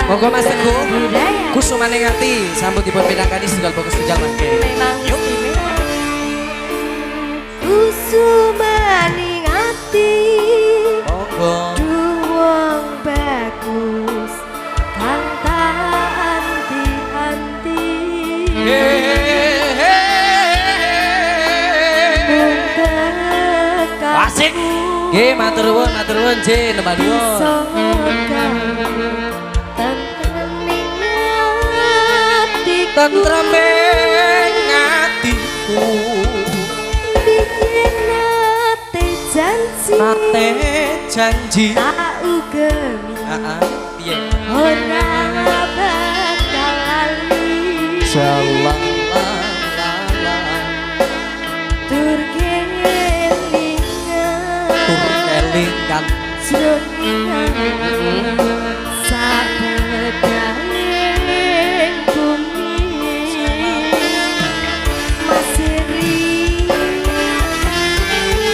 Monggo Mas Teguh. Kusumane ngati sambut dipun pinangkani setunggal fokus tunggal mangke. Memang istimewa. Kusumane ngati. Monggo. Wong bagus kang tak anti-anti. Asik. Nggih, matur nuwun J, nembah nuwun. Tentreme ngatiku bikin nate janji tak ugemi piye ora bakal lali tur kelingan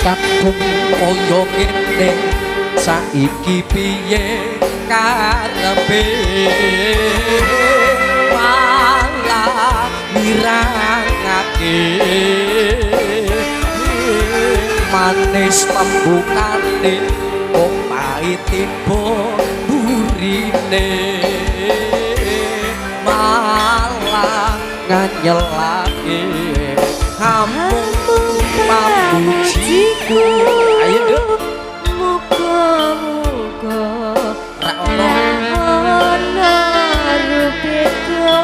kakung koyo ngene saiki piye karepe malah mirangake manis pembukane kok pahit tiba burine malah nganyelake kampung pamujiku ayo duk muga-muga ra ono rupedo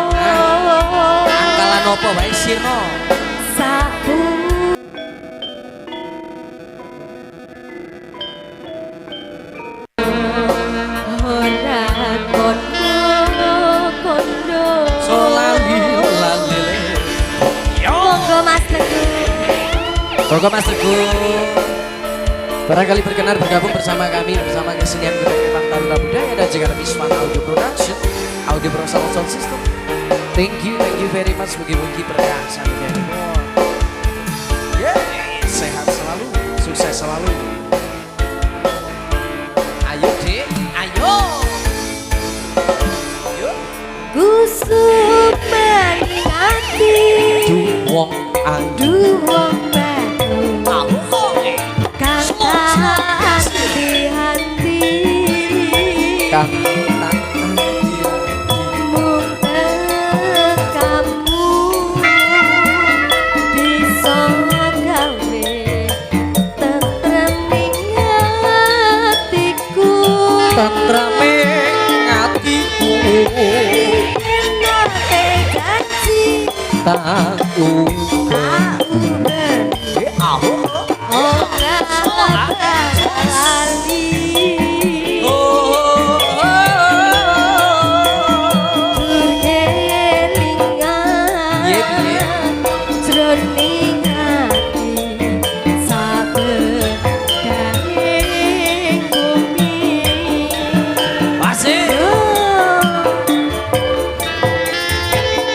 angkalan opo wae sirno sabu ora kondo solali lalile monggo Mas Teguh. Monggo Mas Teguh. Barangkali berkenan bergabung bersama kami bersama kesenian budaya Kepang Taruna Budaya dan juga Wiswan Audio Production, Audio Pro Sound System. Thank you very much. Mugi-mugi berkah sampai sehat selalu, sukses selalu. Ayo Dek, ayo. Ayo. Gusuk meningati. Wong Aduh wong bagus kang hati-hati kang mung kamu bisa gawe tentreming hatiku tentreme atiku nate janji taku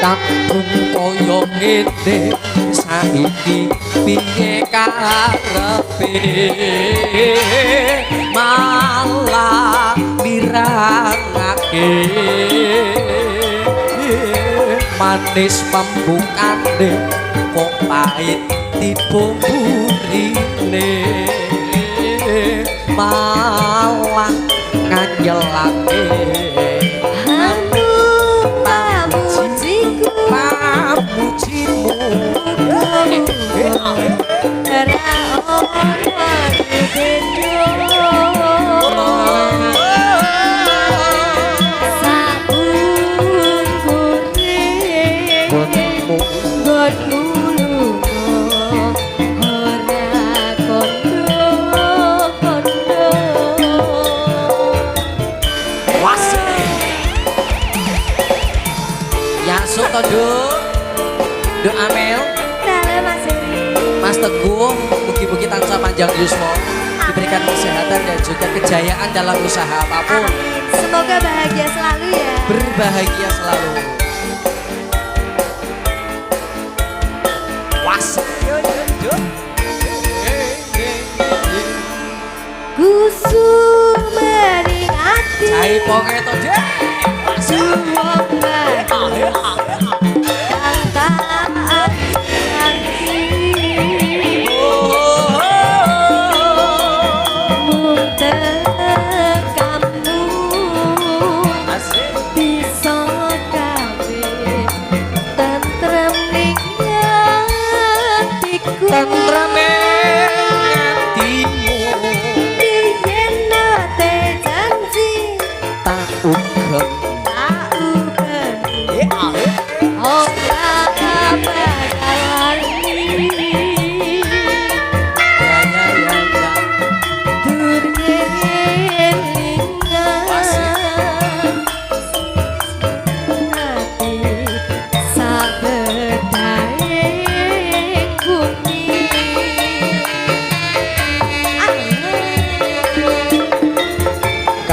kampung koyo ngene saiki piye karepe malah mirangake manis pembukane kok pahit tiba burine malah nganjelake pamujimu Do Amel, Mas Teguh, mugi-mugi tansah panjang yuswa, diberikan kesehatan dan juga kejayaan dalam usaha apapun. Semoga bahagia selalu ya. Berbahagia selalu. Was. Gusuk meringati. Cai ponge to, Dek.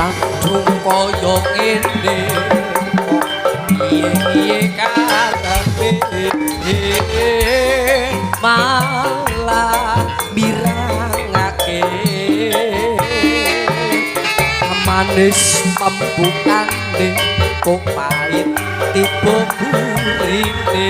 Kandung koyo ngene piye karepe malah mirangake manis pembukane kok pahit tiba burine